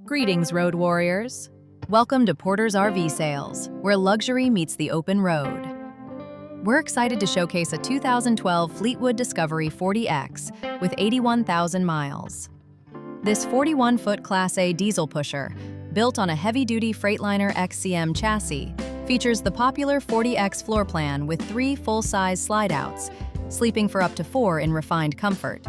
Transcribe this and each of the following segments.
Greetings, road warriors. Welcome to Porter's RV Sales, where luxury meets the open road. We're excited to showcase a 2012 Fleetwood Discovery 40X with 81,000 miles. This 41-foot Class A diesel pusher, built on a heavy-duty Freightliner XCM chassis, features the popular 40X floor plan with 3 full-size slide-outs, sleeping for up to 4 in refined comfort.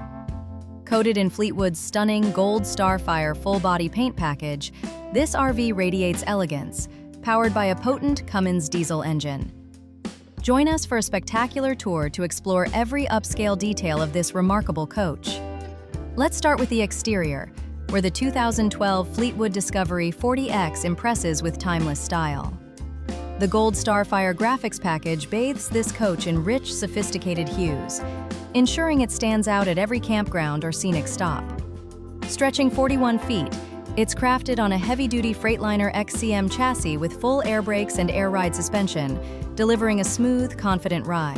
Coated in Fleetwood's stunning gold Starfire full-body paint package, this RV radiates elegance, powered by a potent Cummins diesel engine. Join us for a spectacular tour to explore every upscale detail of this remarkable coach. Let's start with the exterior, where the 2012 Fleetwood Discovery 40X impresses with timeless style. The gold Starfire graphics package bathes this coach in rich, sophisticated hues, ensuring it stands out at every campground or scenic stop. Stretching 41 feet, it's crafted on a heavy-duty Freightliner XCM chassis with full air brakes and air ride suspension, delivering a smooth, confident ride.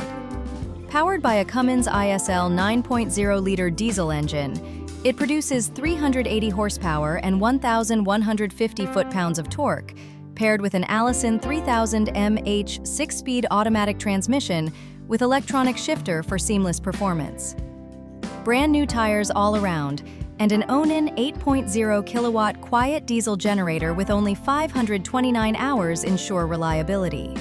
Powered by a Cummins ISL 9.0-liter diesel engine, it produces 380 horsepower and 1,150 foot-pounds of torque, paired with an Allison 3000 mH 6-speed automatic transmission with electronic shifter for seamless performance. Brand new tires all around, and an Onan 8.0 kilowatt quiet diesel generator with only 529 hours ensure reliability.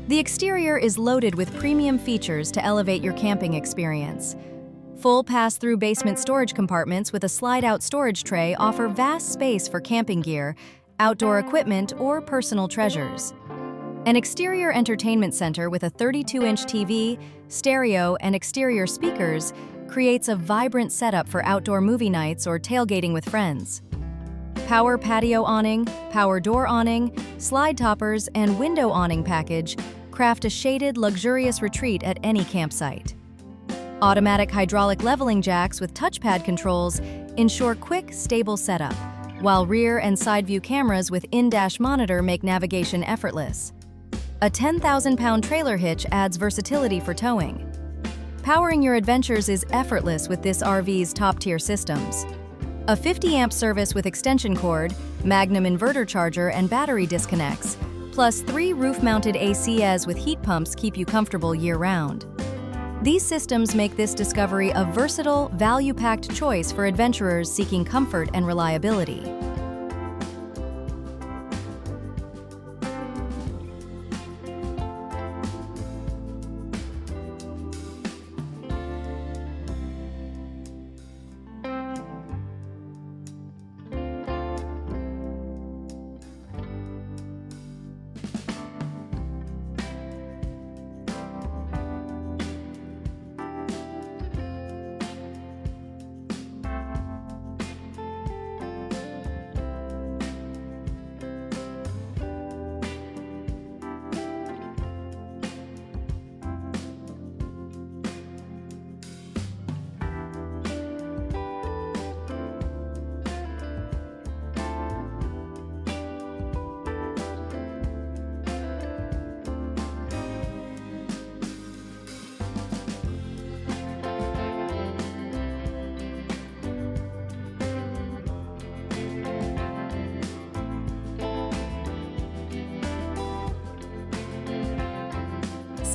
The exterior is loaded with premium features to elevate your camping experience. Full pass-through basement storage compartments with a slide-out storage tray offer vast space for camping gear, outdoor equipment, or personal treasures. An exterior entertainment center with a 32-inch TV, stereo, and exterior speakers creates a vibrant setup for outdoor movie nights or tailgating with friends. Power patio awning, power door awning, slide toppers, and window awning package craft a shaded, luxurious retreat at any campsite. Automatic hydraulic leveling jacks with touchpad controls ensure quick, stable setup, while rear and side view cameras with in-dash monitor make navigation effortless. A 10,000-pound trailer hitch adds versatility for towing. Powering your adventures is effortless with this RV's top-tier systems. A 50-amp service with extension cord, Magnum inverter charger, and battery disconnects, plus 3 roof-mounted ACs with heat pumps keep you comfortable year-round. These systems make this Discovery a versatile, value-packed choice for adventurers seeking comfort and reliability.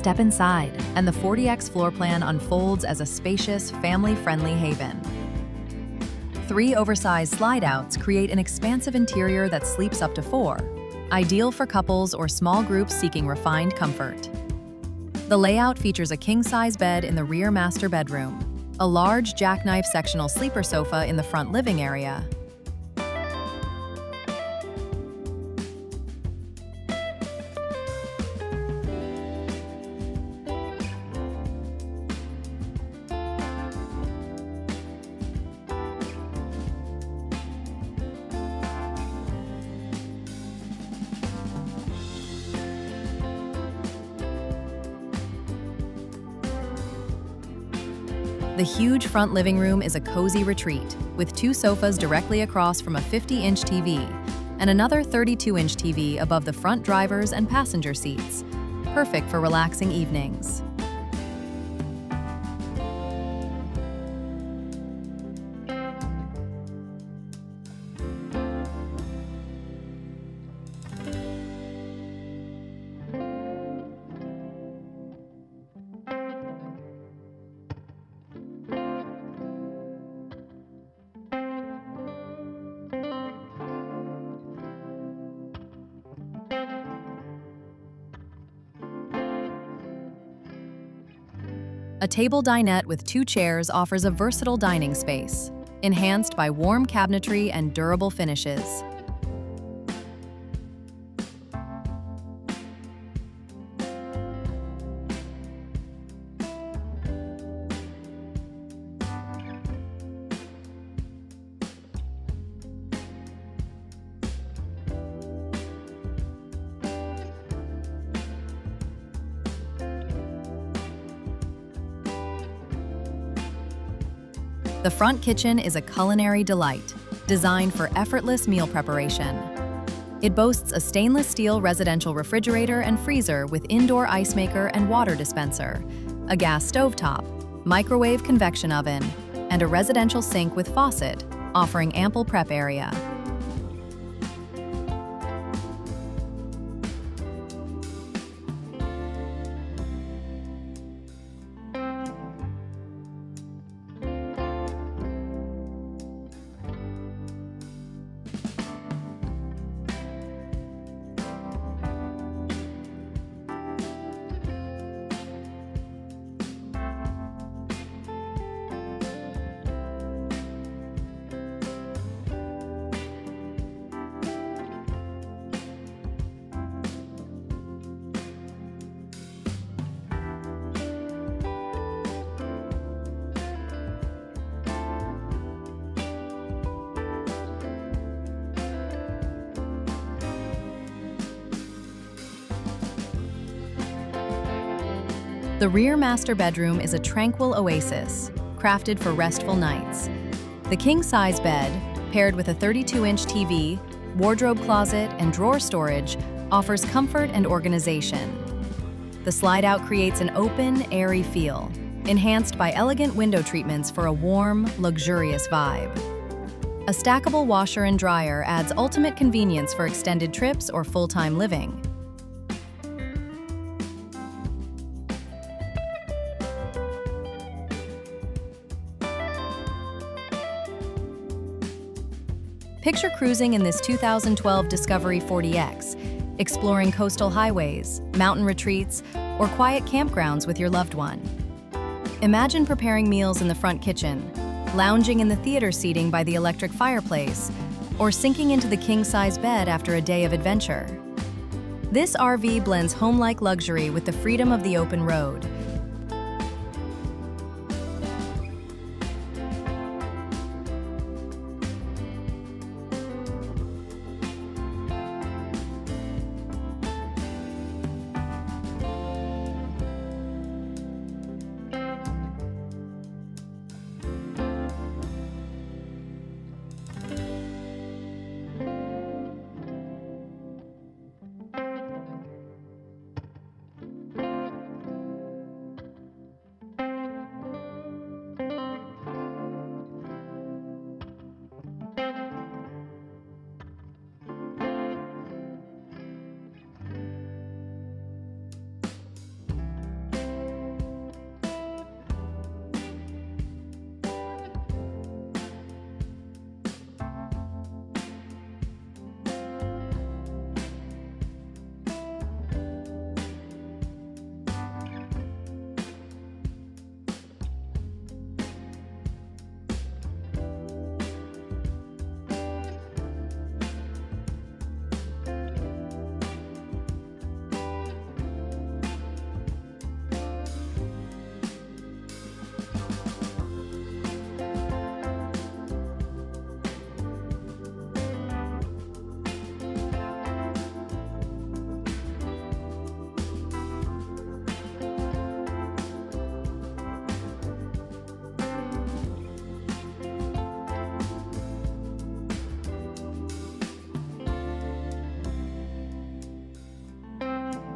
Step inside, and the 40X floor plan unfolds as a spacious, family-friendly haven. 3 oversized slide-outs create an expansive interior that sleeps up to 4, ideal for couples or small groups seeking refined comfort. The layout features a king-size bed in the rear master bedroom, a large jackknife sectional sleeper sofa in the front living area, The huge front living room is a cozy retreat, with 2 sofas directly across from a 50-inch TV and another 32-inch TV above the front driver's and passenger seats, perfect for relaxing evenings. A table dinette with 2 chairs offers a versatile dining space, enhanced by warm cabinetry and durable finishes. The front kitchen is a culinary delight, designed for effortless meal preparation. It boasts a stainless steel residential refrigerator and freezer with indoor ice maker and water dispenser, a gas stovetop, microwave convection oven, and a residential sink with faucet, offering ample prep area. The rear master bedroom is a tranquil oasis, crafted for restful nights. The king-size bed, paired with a 32-inch TV, wardrobe closet, and drawer storage, offers comfort and organization. The slide-out creates an open, airy feel, enhanced by elegant window treatments for a warm, luxurious vibe. A stackable washer and dryer adds ultimate convenience for extended trips or full-time living. Picture cruising in this 2012 Discovery 40X, exploring coastal highways, mountain retreats, or quiet campgrounds with your loved one. Imagine preparing meals in the front kitchen, lounging in the theater seating by the electric fireplace, or sinking into the king-size bed after a day of adventure. This RV blends home-like luxury with the freedom of the open road.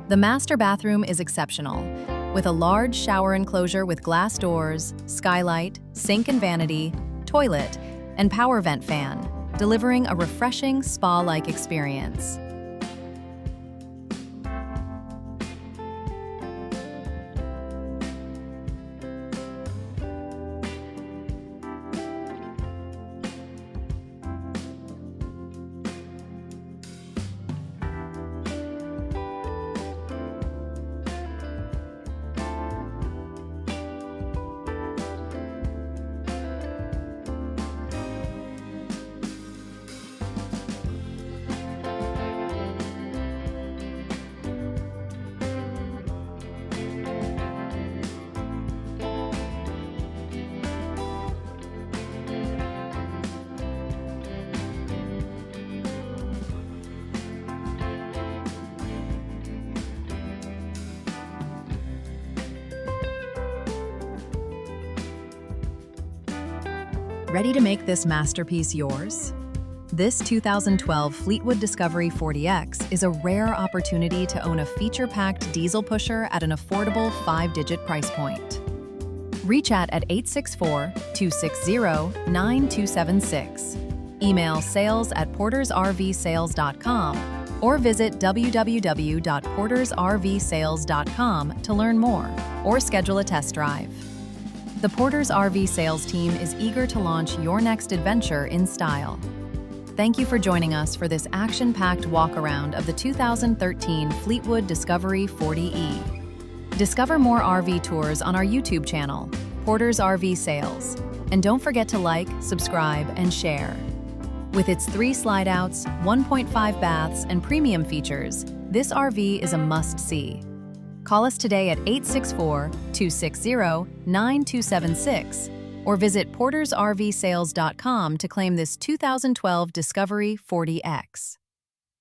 The master bathroom is exceptional, with a large shower enclosure with glass doors, skylight, sink and vanity, toilet, and power vent fan, delivering a refreshing spa-like experience. Ready to make this masterpiece yours? This 2012 Fleetwood Discovery 40X is a rare opportunity to own a feature-packed diesel pusher at an affordable 5-digit price point. Reach at 864-260-9276. Email sales@portersrvsales.com or visit www.portersrvsales.com to learn more or schedule a test drive. The Porter's RV sales team is eager to launch your next adventure in style. Thank you for joining us for this action-packed walk-around of the 2013 Fleetwood Discovery 40E. Discover more RV tours on our YouTube channel, Porter's RV Sales, and don't forget to like, subscribe, and share. With its 3 slide-outs, 1.5 baths, and premium features, this RV is a must-see. Call us today at 864-260-9276 or visit portersrvsales.com to claim this 2012 Discovery 40X.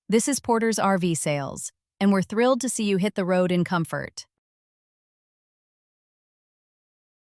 This is Porter's RV Sales, and we're thrilled to see you hit the road in comfort.